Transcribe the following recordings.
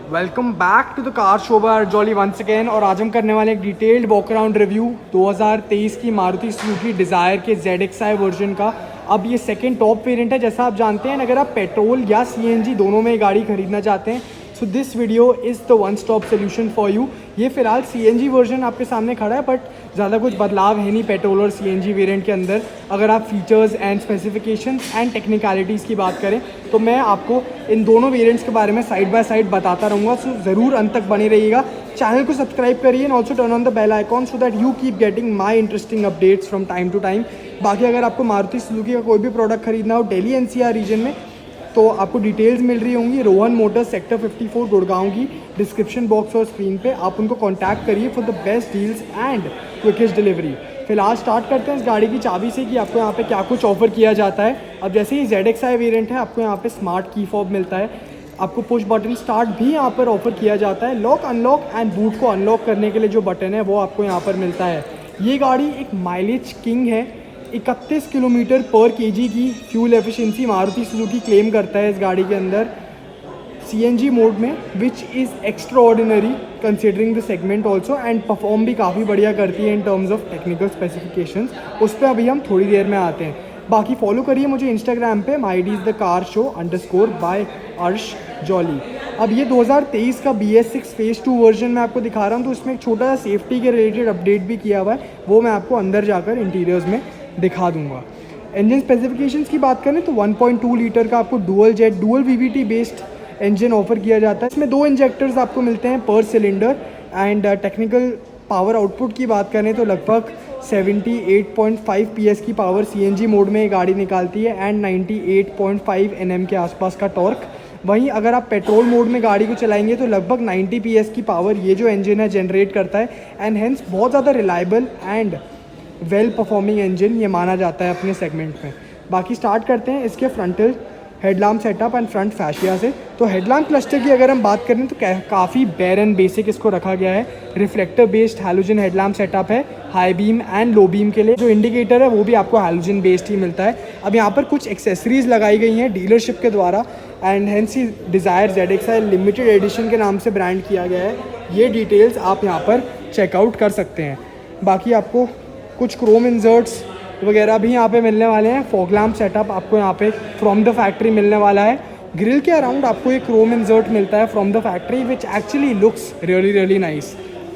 Welcome back to the car show by Jolly once again. और आज हम करने वाले एक डिटेल्ड वॉक अराउंड रिव्यू 2023 की मारुति सुजुकी डिज़ायर के ZXi वर्जन का। अब ये सेकंड टॉप वेरिएंट है। जैसा आप जानते हैं, अगर आप पेट्रोल या CNG दोनों में गाड़ी खरीदना चाहते हैं, so this video is the one stop solution for you. ये फिलहाल CNG वर्जन आपके सामने खड़ा है, बट ज़्यादा कुछ बदलाव है नहीं पेट्रोल और CNG वेरिएंट के अंदर। अगर आप features and specifications and technicalities की बात करें तो मैं आपको इन दोनों वेरिएंट्स के बारे में साइड बाय साइड बताता रहूँगा, सो ज़रूर अंत तक बने रहिएगा। चैनल को सब्सक्राइब करिए and also turn on the bell icon so that you keep getting my interesting updates from time to time. बाकी अगर आपको मारुति सुजुकी का कोई भी प्रोडक्ट खरीदना हो दिल्ली NCR रीजन में, तो आपको डिटेल्स मिल रही होंगी रोहन मोटर्स सेक्टर 54 गुड़गांव की डिस्क्रिप्शन बॉक्स और स्क्रीन पे। आप उनको कांटेक्ट करिए for the best deals and quickest delivery. फिलहाल स्टार्ट करते हैं इस गाड़ी की चाबी से कि आपको यहाँ पे क्या कुछ ऑफर किया जाता है। अब जैसे ही ZXi वेरिएंट है, आपको यहाँ पे स्मार्ट की फॉब मिलता है, आपको पुश बटन स्टार्ट भी यहाँ पर ऑफर किया जाता है। लॉक अनलॉक एंड बूट को अनलॉक करने के लिए जो बटन है वो आपको यहाँ पर मिलता है। ये गाड़ी एक माइलेज किंग है। 31 किलोमीटर पर केजी की fuel efficiency Maruti Suzuki claim करता है इस गाड़ी के अंदर CNG मोड में, which is extra ordinary considering the segment also, and perform भी काफ़ी बढ़िया करती है in terms of technical specifications. उस पर अभी हम थोड़ी देर में आते हैं। बाकी फॉलो करिए मुझे इंस्टाग्राम पे mydsthecarshow_by अर्श अब ये 2023 का BS6 फेज़ 2 वर्जन मैं आपको दिखा रहा हूँ, तो इसमें एक छोटा सा सेफ्टी के रिलेटेड अपडेट भी किया हुआ है, वो मैं आपको अंदर जाकर इंटीरियर्स में दिखा दूंगा। इंजन स्पेसिफिकेशंस की बात करें तो 1.2 लीटर का आपको dual VVT based engine offer किया जाता है। इसमें 2 इंजेक्टर्स आपको मिलते हैं पर cylinder. And technical power output की बात करें तो लगभग 78.5 PS की पावर CNG मोड में ये गाड़ी निकालती है एंड 98.5 Nm के आसपास का टॉर्क। वहीं अगर आप पेट्रोल मोड में गाड़ी को चलाएंगे तो लगभग 90 PS की पावर ये जो इंजन है जनरेट करता है, एंड हेंस बहुत ज़्यादा reliable and well performing engine ये माना जाता है अपने सेगमेंट में। बाकी स्टार्ट करते हैं इसके frontal headlamp setup and front fascia से। तो हेडलैम्प क्लस्टर की अगर हम बात करें तो काफ़ी बेयर एंड बेसिक इसको रखा गया है। Reflector based halogen headlamp setup है high beam and low beam के लिए। जो इंडिकेटर है वो भी आपको हैलोजन बेस्ड ही मिलता है। अब यहाँ पर कुछ एक्सेसरीज़ लगाई गई हैं डीलरशिप के द्वारा, and hence he desire ZXi limited edition के नाम से ब्रांड किया गया है। ये डिटेल्स आप यहाँ पर चेकआउट कर सकते हैं। बाकी आपको कुछ क्रोम इंजर्ट्स वगैरह भी यहाँ पे मिलने वाले हैं। फॉग लैम्प सेटअप आपको यहाँ पे फ्रॉम द फैक्ट्री मिलने वाला है। ग्रिल के अराउंड आपको एक क्रोम इंजर्ट मिलता है from the factory, which actually looks really nice.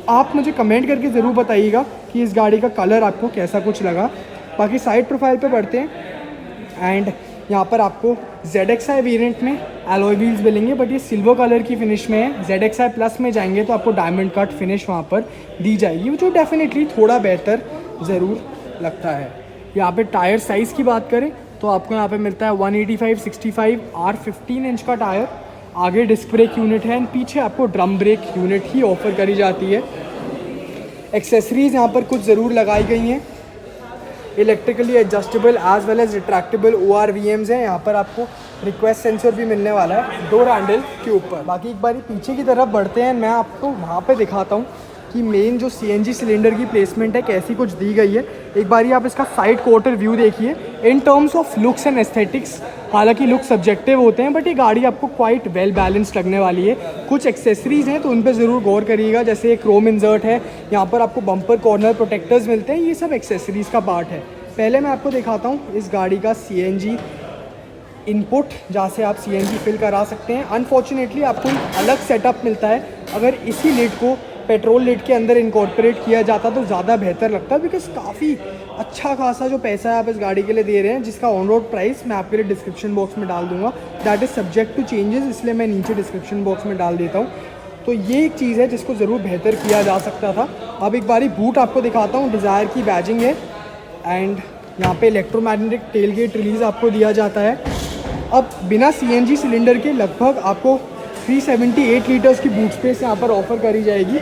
आप मुझे कमेंट करके ज़रूर बताइएगा कि इस गाड़ी का कलर आपको कैसा कुछ लगा। बाकी साइड प्रोफाइल पे बढ़ते हैं, एंड यहाँ पर आपको ZXi वेरिएंट में एलॉय व्हील्स मिलेंगे, बट ये सिल्वर कलर की फिनिश में है। ZXi प्लस में जाएंगे तो आपको डायमंड कट फिनिश वहाँ पर दी जाएगी, जो डेफिनेटली थोड़ा बेहतर ज़रूर लगता है। यहाँ पे टायर साइज़ की बात करें तो आपको यहाँ पे मिलता है 185/65 R15 इंच का टायर। आगे डिस्क ब्रेक यूनिट है एंड पीछे आपको ड्रम ब्रेक यूनिट ही ऑफर करी जाती है। एक्सेसरीज़ यहाँ पर कुछ ज़रूर लगाई गई हैं। Electrically adjustable as well as retractable ORVMs हैं। यहाँ पर आपको रिक्वेस्ट सेंसर भी मिलने वाला है डोर हैंडल के ऊपर। बाकी एक बार पीछे की तरफ बढ़ते हैं, मैं आपको वहाँ पे दिखाता हूँ कि मेन जो CNG सिलेंडर की प्लेसमेंट है कैसी कुछ दी गई है। एक बार आप इसका साइड क्वार्टर व्यू देखिए। इन terms of looks and aesthetics, हालांकि लुक सब्जेक्टिव होते हैं, बट ये गाड़ी आपको क्वाइट वेल बैलेंस्ड लगने वाली है। कुछ एक्सेसरीज़ हैं तो उन पर ज़रूर गौर करिएगा, जैसे एक क्रोम इंजर्ट है, यहाँ पर आपको बम्पर कॉर्नर प्रोटेक्टर्स मिलते हैं। ये सब एक्सेसरीज़ का पार्ट है। पहले मैं आपको दिखाता हूँ इस गाड़ी का CNG इनपुट, जहाँ से आप CNG फिल करा सकते हैं। अनफॉर्चुनेटली आपको एक अलग सेटअप मिलता है। अगर इसी लिड को पेट्रोल लिड के अंदर इनकॉर्पोरेट किया जाता तो ज़्यादा बेहतर लगता है, बिकॉज काफ़ी अच्छा खासा जो पैसा आप इस गाड़ी के लिए दे रहे हैं, जिसका ऑन रोड प्राइस मैं आपके लिए डिस्क्रिप्शन बॉक्स में डाल दूंगा। That is subject to changes, इसलिए मैं नीचे डिस्क्रिप्शन बॉक्स में डाल देता हूँ। तो ये एक चीज़ है जिसको ज़रूर बेहतर किया जा सकता था। अब एक बारी बूट आपको दिखाता हूँ। डिज़ायर की बैजिंग है, एंड यहाँ पे इलेक्ट्रोमैग्नेटिक टेल गेट रिलीज़ आपको दिया जाता है। अब बिना CNG सिलेंडर के लगभग आपको 378 लीटर्स की बूट स्पेस यहाँ पर ऑफर करी जाएगी।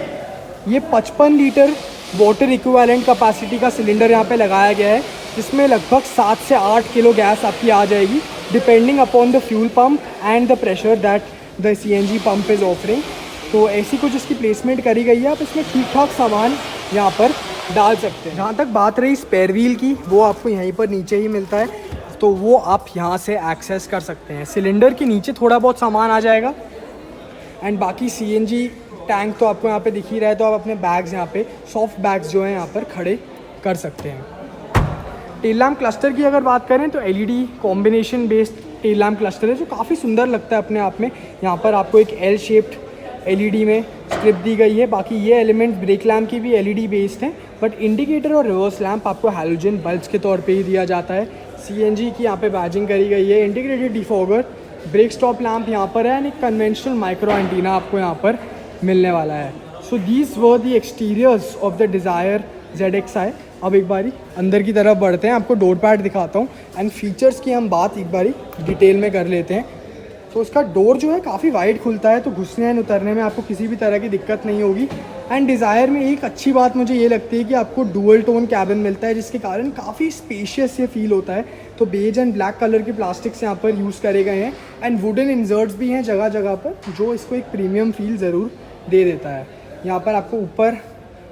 ये 55 लीटर वाटर इक्विवेलेंट कैपेसिटी का सिलेंडर यहाँ पे लगाया गया है, जिसमें लगभग 7 से 8 किलो गैस आपकी आ जाएगी, depending upon the fuel pump and the pressure that the CNG pump is offering. तो ऐसी कुछ इसकी प्लेसमेंट करी गई है। आप इसमें ठीक ठाक सामान यहाँ पर डाल सकते हैं। जहाँ तक बात रही स्पेयर व्हील की, वो आपको यहीं पर नीचे ही मिलता है, तो वो आप यहाँ से एक्सेस कर सकते हैं। सिलेंडर के नीचे थोड़ा बहुत सामान आ जाएगा, एंड बाकी CNG टैंक तो आपको यहाँ पे दिख ही रहा है, तो आप अपने बैग्स यहाँ पे सॉफ्ट बैग्स जो हैं यहाँ पर खड़े कर सकते हैं। टेल लैम्प क्लस्टर की अगर बात करें तो LED combination based tail lamp cluster है जो काफ़ी सुंदर लगता है अपने आप में। यहाँ पर आपको एक L शेप्ड LED में स्ट्रिप दी गई है। बाकी ये एलिमेंट ब्रेक लैम्प की भी LED बेस्ड हैं, बट इंडिकेटर और रिवर्स लैम्प आपको हैलोजन बल्ब्स के तौर पे ही दिया जाता है। CNG की यहाँ पे बैजिंग करी गई है। Integrated defogger break stop lamp यहाँ पर है एंड एक कन्वेंशनल माइक्रो एंटीना आपको यहाँ पर मिलने वाला है। So these were the exteriors of the desire ZXi। अब एक बारी अंदर की तरफ बढ़ते हैं, आपको डोर पैड दिखाता हूँ एंड फीचर्स की हम बात एक बारी डिटेल में कर लेते हैं। तो उसका डोर जो है काफ़ी वाइड खुलता है, तो घुसने एंड उतरने में आपको किसी भी तरह की दिक्कत नहीं होगी। एंड डिज़ायर में एक अच्छी बात मुझे ये लगती है कि आपको डुअल टोन कैबिन मिलता है, जिसके कारण काफ़ी स्पेशियस ये फील होता है। तो बेज एंड ब्लैक कलर के प्लास्टिक्स यहाँ पर यूज़ करे गए हैं एंड वुडन इंसर्ट्स भी हैं जगह जगह पर, जो इसको एक प्रीमियम फील ज़रूर दे देता है। यहाँ पर आपको ऊपर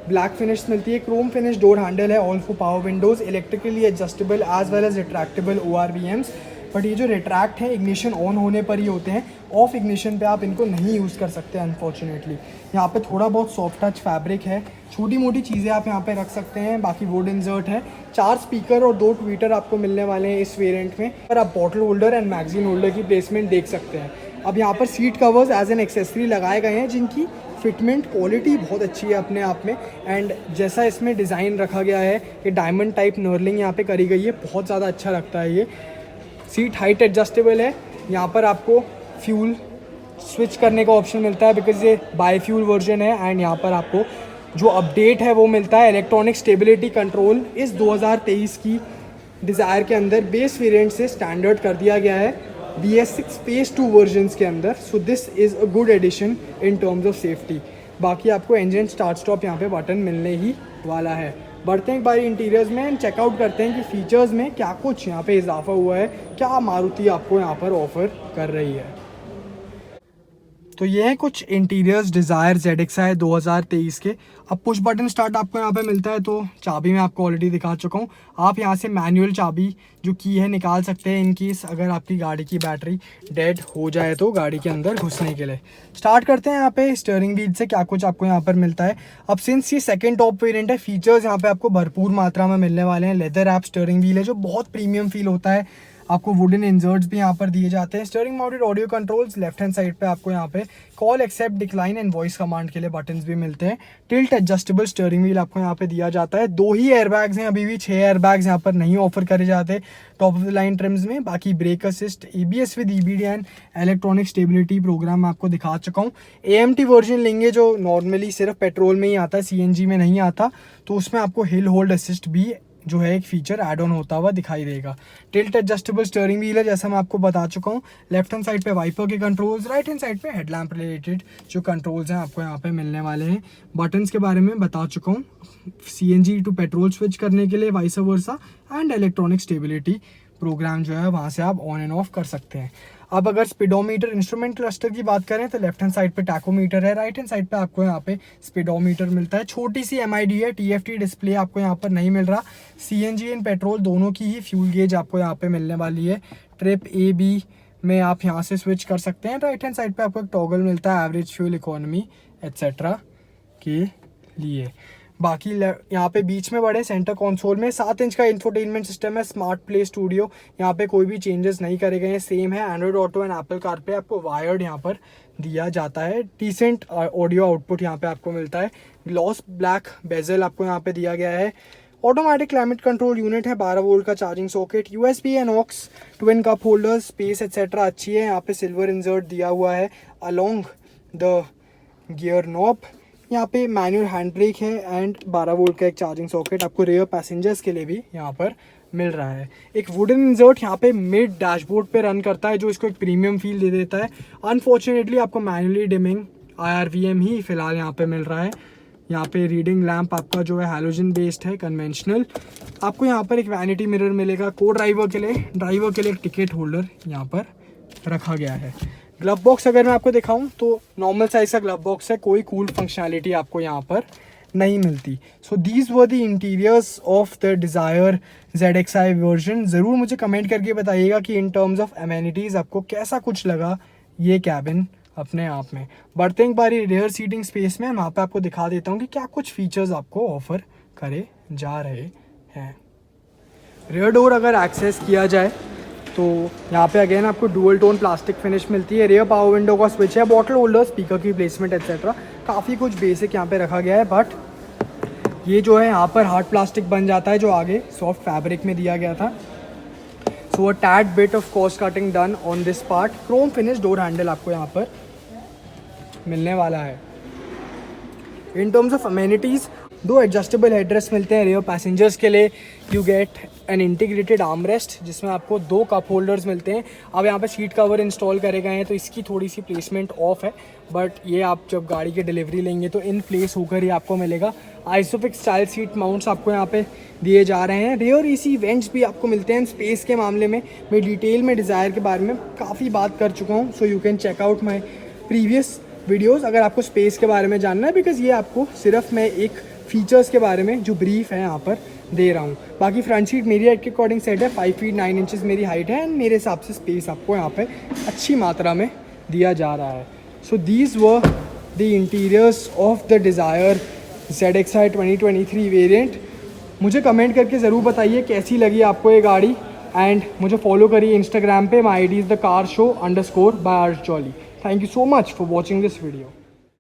ब्लैक फिनिश मिलती है, क्रोम फिनिश डोर हैंडल है, all four power windows, electrically adjustable as well as retractable ORVMs। But ये जो रिट्रैक्ट है इग्निशन ऑन होने पर ही होते हैं, ऑफ इग्निशन पे आप इनको नहीं यूज़ कर सकते अनफॉर्चुनेटली। यहाँ पे थोड़ा बहुत सॉफ्ट टच फैब्रिक है, छोटी मोटी चीज़ें आप यहाँ पे रख सकते हैं। बाकी वुड इंसर्ट है, 4 स्पीकर और 2 ट्वीटर आपको मिलने वाले हैं इस वेरिएंट में। पर आप bottle holder and magazine holder की प्लेसमेंट देख सकते हैं। अब यहाँ पर seat covers as an accessory लगाए गए हैं, जिनकी फिटमेंट क्वालिटी बहुत अच्छी है अपने आप में। एंड जैसा इसमें डिज़ाइन रखा गया है कि डायमंड टाइप नर्लिंग यहाँ पे करी गई है, बहुत ज़्यादा अच्छा लगता है ये। सीट हाइट एडजस्टेबल है। यहाँ पर आपको फ्यूल स्विच करने का ऑप्शन मिलता है बिकॉज ये बाई फ्यूल वर्जन है। एंड यहाँ पर आपको जो अपडेट है वो मिलता है, इलेक्ट्रॉनिक स्टेबिलिटी कंट्रोल इस 2023 की डिज़ायर के अंदर बेस वेरिएंट से स्टैंडर्ड कर दिया गया है BS6 Phase 2 वर्जन्स के अंदर। So this is a good addition in terms of safety. बाकी आपको इंजन स्टार्ट स्टॉप यहाँ पे बटन मिलने ही वाला है। बढ़ते हैं एक बार इंटीरियर्स में एंड चेकआउट करते हैं कि फीचर्स में क्या कुछ यहाँ पे इजाफा हुआ है, क्या मारुति आपको यहाँ पर ऑफर कर रही है। तो ये है कुछ इंटीरियर्स डिज़ायर ZXi 2023 के। अब पुश बटन स्टार्ट आपको यहाँ पे मिलता है, तो चाबी मैं आपको ऑलरेडी दिखा चुका हूँ। आप यहाँ से मैनुअल चाबी जो की है निकाल सकते हैं इन केस अगर आपकी गाड़ी की बैटरी डेड हो जाए तो गाड़ी के अंदर घुसने के लिए। स्टार्ट करते हैं यहाँ पे स्टीयरिंग व्हील से, क्या कुछ आपको यहाँ पर मिलता है। अब सिंस ये सेकेंड टॉप वेरिएंट है, फीचर्स यहाँ पे आपको भरपूर मात्रा में मिलने वाले हैं। लेदर रैप स्टीयरिंग व्हील है जो बहुत प्रीमियम फील होता है। आपको वुडन इंसर्ट्स भी यहाँ पर दिए जाते हैं। Steering mounted audio controls, left hand side पे आपको यहाँ पे call, accept, decline and voice command के लिए बटन्स भी मिलते हैं। टिल्ट एडजस्टेबल स्टीयरिंग व्हील आपको यहाँ पे दिया जाता है। 2 ही एयरबैग्स हैं, अभी भी 6 एयरबैग्स यहाँ पर नहीं ऑफर करे जाते top of the line trims में। बाकी brake assist, ABS with EBD and electronic stability programme मैं आपको दिखा चुका हूँ। AMT वर्जन लेंगे जो नॉर्मली सिर्फ पेट्रोल में ही आता है, CNG में नहीं आता, तो उसमें आपको हिल होल्ड असिस्ट भी जो है एक फीचर ऐड ऑन होता हुआ दिखाई देगा। टिल्ट एडजस्टेबल स्टीयरिंग व्हील है जैसा मैं आपको बता चुका हूँ। लेफ्ट हैंड साइड पे वाइपर के कंट्रोल्स, राइट हैंड साइड पे हेडलैम्प रिलेटेड जो कंट्रोल्स हैं आपको यहाँ पे मिलने वाले हैं। बटन्स के बारे में बता चुका हूँ, CNG टू पेट्रोल स्विच करने के लिए vice versa, and electronic stability programme जो है वहाँ से आप ऑन एंड ऑफ कर सकते हैं। अब अगर स्पीडोमीटर इंस्ट्रूमेंट क्लस्टर की बात करें तो लेफ्ट हैंड साइड पे टैकोमीटर है, राइट हैंड साइड पे आपको यहाँ पे स्पीडोमीटर मिलता है। छोटी सी MID है, TFT डिस्प्ले आपको यहाँ पर नहीं मिल रहा। CNG एंड पेट्रोल दोनों की ही फ्यूल गेज आपको यहाँ पे मिलने वाली है। ट्रिप AB में आप यहाँ से स्विच कर सकते हैं। राइट हैंड साइड पे आपको एक टॉगल मिलता है एवरेज फ्यूल इकोनॉमी एक्सेट्रा के लिए। बाकी यहाँ पे बीच में बड़े सेंटर कंसोल में 7 इंच का इंफोटेनमेंट सिस्टम है, स्मार्ट प्ले स्टूडियो, यहाँ पे कोई भी चेंजेस नहीं करे गए हैं, सेम है। Android auto and Apple car पे आपको वायर्ड यहाँ पर दिया जाता है। डिसेंट ऑडियो आउटपुट यहाँ पे आपको मिलता है। ग्लॉस ब्लैक बेजल आपको यहाँ पे दिया गया है। ऑटोमेटिक क्लाइमेट कंट्रोल यूनिट है, 12 वोल्ट का charging socket, USB and aux, twin cup holder, space etcetera अच्छी है। यहाँ पे सिल्वर इंसर्ट दिया हुआ है अलोंग द गियर नॉब। यहाँ पे मैनुअल हैंड ब्रेक है एंड 12 वोल्ट का एक चार्जिंग सॉकेट आपको रेयर पैसेंजर्स के लिए भी यहाँ पर मिल रहा है। एक वुडन इंसर्ट यहाँ पे मिड डैशबोर्ड पे रन करता है जो इसको एक प्रीमियम फील दे देता है। अनफॉर्चुनेटली आपको मैनुअली डिमिंग IRVM ही फिलहाल यहाँ पे मिल रहा है। यहाँ पे रीडिंग लैम्प आपका जो है हैलोजन बेस्ड है, कन्वेंशनल। आपको यहाँ पर एक वैनिटी मिरर मिलेगा को ड्राइवर के लिए एक टिकट होल्डर यहाँ पर रखा गया है। ग्लव बॉक्स अगर मैं आपको दिखाऊं तो नॉर्मल साइज का ग्लव बॉक्स है, कोई कूल फंक्शनैलिटी आपको यहाँ पर नहीं मिलती। So these were the interiors of the desire ZXi version. ज़रूर मुझे कमेंट करके बताइएगा कि इन टर्म्स ऑफ एमेनिटीज़ आपको कैसा कुछ लगा ये कैबिन अपने आप में। बढ़ते हैं एक बारी रियर सीटिंग स्पेस में, वहाँ पे आपको दिखा देता हूँ कि क्या कुछ फीचर्स आपको ऑफर करे जा रहे हैं। रियर डोर अगर एक्सेस किया जाए तो यहाँ पे अगेन आपको डुअल टोन प्लास्टिक फिनिश मिलती है। रियर पावर विंडो का स्विच है, बॉटल होल्डर, स्पीकर की प्लेसमेंट एक्सेट्रा, काफ़ी कुछ बेसिक यहाँ पे रखा गया है। बट ये जो है यहाँ पर हार्ड प्लास्टिक बन जाता है, जो आगे सॉफ्ट फैब्रिक में दिया गया था। So a tad bit of cost cutting done on this part. Chrome finish door handle आपको यहाँ पर मिलने वाला है। In terms of amenities, 2 adjustable headrest मिलते हैं रियर पैसेंजर्स के लिए। You get an integrated armrest जिसमें आपको 2 कप होल्डर्स मिलते हैं। अब यहाँ पे सीट कवर इंस्टॉल करे गए हैं तो इसकी थोड़ी सी प्लेसमेंट ऑफ है, बट ये आप जब गाड़ी की डिलीवरी लेंगे तो इन प्लेस होकर ही आपको मिलेगा। आइसोफिक्स स्टाइल सीट माउंट्स आपको यहाँ पे दिए जा रहे हैं। रियर एसी वेंट्स भी आपको मिलते हैं। स्पेस के मामले में मैं डिटेल में डिज़ायर के बारे में काफ़ी बात कर चुका हूँ, so you can check out my previous videos अगर आपको स्पेस के बारे में जानना है, बिकॉज ये आपको सिर्फ मैं एक फीचर्स के बारे में जो ब्रीफ है यहाँ पर दे रहा हूँ। बाकी फ्रंट सीट मेरी हाइट के अकॉर्डिंग सेट है, 5 फीट 9 इंचेस मेरी हाइट है, एंड मेरे हिसाब से स्पेस आपको यहाँ पे अच्छी मात्रा में दिया जा रहा है। So these were the interiors of the desire ZXi 2023 variant. मुझे कमेंट करके ज़रूर बताइए कैसी लगी आपको ये गाड़ी, एंड मुझे फॉलो करिए इंस्टाग्राम पे। माई ID is thecarshow_by Arsh Jolly। Thank you so much for watching this video.